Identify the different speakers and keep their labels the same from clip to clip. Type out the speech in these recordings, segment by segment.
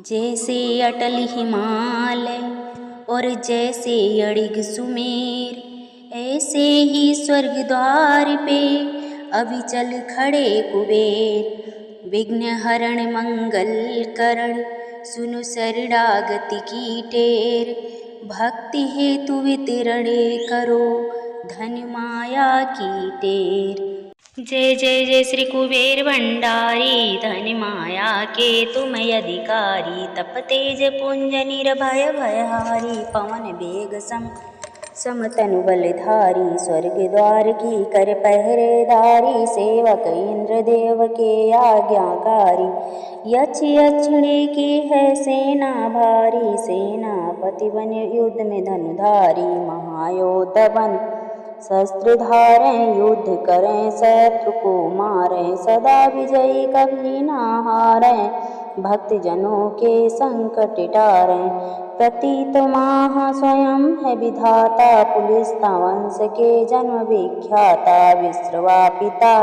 Speaker 1: जैसे अटल हिमालय और जैसे अड़िग सुमेर, ऐसे ही स्वर्ग द्वार पे अविचल खड़े कुबेर। विघ्न हरण मंगल करण, सुनु शरणागति की टेर। भक्ति हेतु वितरण करो, धन माया की टेर। जय जय जय श्री कुबेर भंडारी, धन माया के तुम अधिकारी। तप तेज पुंज निर्भय भयहारी, पवन वेग सम तनु बलधारी। स्वर्ग द्वार की कर पहरेदारी, सेवक इंद्र देव के आज्ञाकारी। यक्ष यक्षिणी की है सेना भारी, सेनापति बन युद्ध में धनुधारी। महायोद्ध बन शस्त्र धारें, युद्ध करें शत्रु को मारें। सदा विजयी कभी ना हारें, भक्त जनों के संकट टारें। प्रतीत महा स्वयं है विधाता, पुलिस्ता वंश के जन्म विख्याता। विश्रवा पिता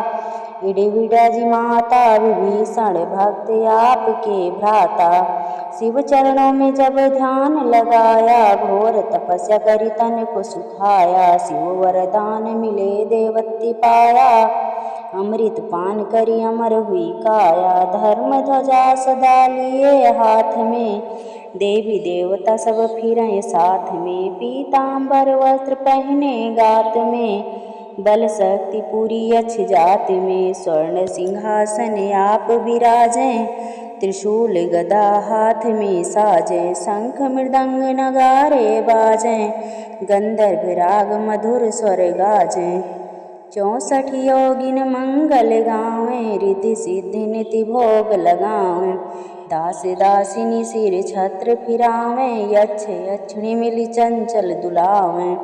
Speaker 1: इडिविडा माता, विभीषण भक्त आपके भ्राता। शिव चरणों में जब ध्यान लगाया, घोर तपस्या करी तन को सुखाया। शिव वरदान मिले देवत्ति पाया, अमृत पान करी अमर हुई काया। धर्म ध्वजा सदा लिए हाथ में, देवी देवता सब फिरें साथ में। पीताम्बर वस्त्र पहने गात में, बल शक्ति पूरी यक्ष जाति में। स्वर्ण सिंहासन आप विराजें, त्रिशूल गदा हाथ में साजें। शंख मृदंग नगारे बाजें, गंधर्व राग मधुर स्वर गाजें। 64 योगिन मंगल गावें, रिद्धि सिद्धि निति भोग लगावें। दास दासिनी सिर छत्र फिरावें, यक्ष यक्षिणी मिली चंचल दुलावें।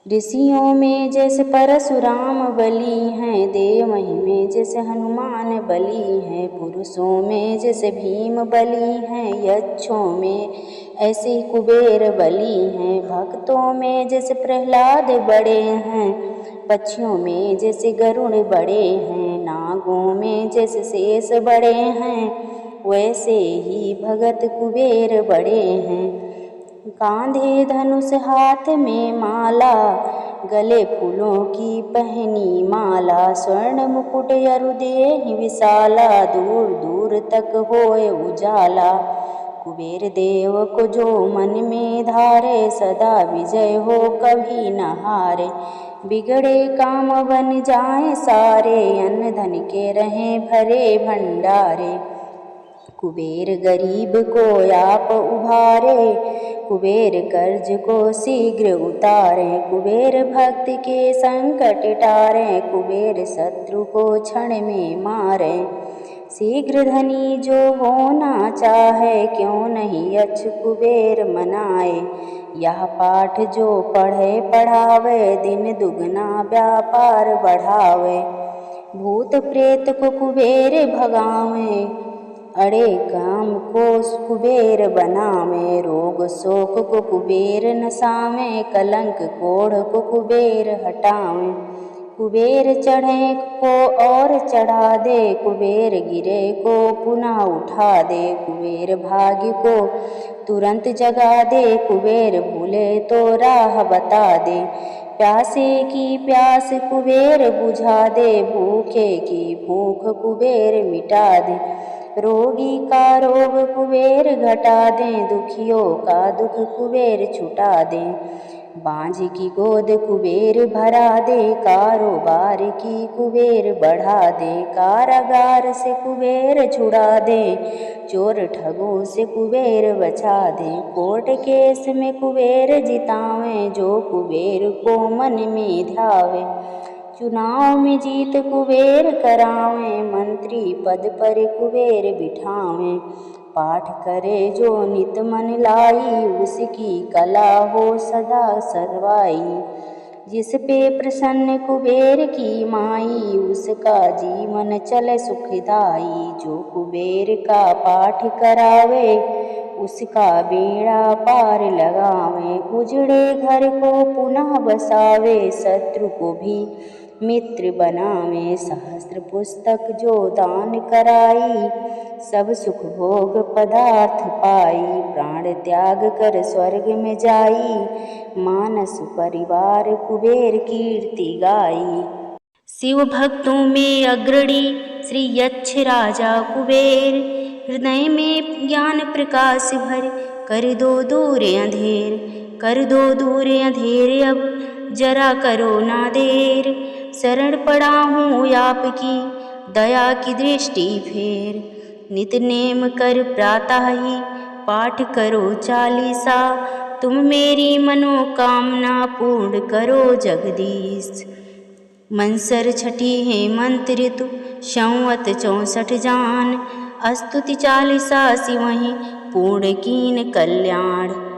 Speaker 1: ऋषियों में जैसे परशुराम बली हैं, देवहीं में जैसे हनुमान बली हैं। पुरुषों में जैसे भीम बली हैं, यक्षों में ऐसे कुबेर बली हैं। भक्तों में जैसे प्रहलाद बड़े हैं, पक्षियों में जैसे गरुड़ बड़े हैं। नागों में जैसे शेष बड़े हैं, वैसे ही भगत कुबेर बड़े हैं। कांधे धनुष हाथ में माला, गले फूलों की पहनी माला। स्वर्ण मुकुट अरु देहि विशाला, दूर दूर तक होए उजाला। कुबेर देव को जो मन में धारे, सदा विजय हो कभी न हारे। बिगड़े काम बन जाएं सारे, अन्न धन के रहें भरे भंडारे। कुबेर गरीब को आप उभारे, कुबेर कर्ज को शीघ्र उतारे। कुबेर भक्त के संकट टारे, कुबेर शत्रु को क्षण में मारे। शीघ्र धनी जो होना चाहे, क्यों नहीं यक्ष कुबेर मनाए। यह पाठ जो पढ़े पढ़ावे, दिन दुगना व्यापार बढ़ावे। भूत प्रेत को कुबेर भगावे, अड़े काम को कुबेर बनावे। रोग शोक को कुबेर नसावे, कलंक कोढ़ को कुबेर हटावे। कुबेर चढ़े को और चढ़ा दे, कुबेर गिरे को पुनः उठा दे। कुबेर भाग्य को तुरंत जगा दे, कुबेर भूले तो राह बता दे। प्यासे की प्यास कुबेर बुझा दे, भूखे की भूख कुबेर मिटा दे। रोगी का रोग कुबेर घटा दें, दुखियों का दुख कुबेर छुटा दें। बांझ की गोद कुबेर भरा दे, कारोबार की कुबेर बढ़ा दे। कारागार से कुबेर छुड़ा दे, चोर ठगों से कुबेर बचा दे। कोर्ट केस में कुबेर जितावें, जो कुबेर को मन में ध्यावे। चुनाव में जीत कुबेर करावें, मंत्री पद पर कुबेर बिठावें। पाठ करे जो नित मन लाई, उसकी कला हो सदा सर्वाई। जिस पे प्रसन्न कुबेर की माई, उसका जीवन चले सुखदाई। जो कुबेर का पाठ करावे, उसका बेड़ा पार लगावे। उजड़े घर को पुनः बसावे, शत्रु को भी मित्र बनावे सहस्र पुस्तक जो दान कराई, सब सुख भोग पदार्थ पाई, प्राण त्याग कर स्वर्ग में जाई, मानस परिवार कुबेर कीर्ति गाई। शिव भक्तों में अग्रणी श्री यक्ष राजा कुबेर, हृदय में ज्ञान प्रकाश भर कर दो दूर अंधेर, कर दो दूर अंधेर अब जरा करो ना देर, शरण पड़ा हूँ आपकी दया की दृष्टि फेर, नित नेम कर प्रातः ही पाठ करो चालीसा, तुम मेरी मनोकामना पूर्ण करो जगदीश। मंसर छठी हेमंत ऋतु संवत 64 जान, स्तुति चालीसा सिवहि पूर्ण कीन कल्याण।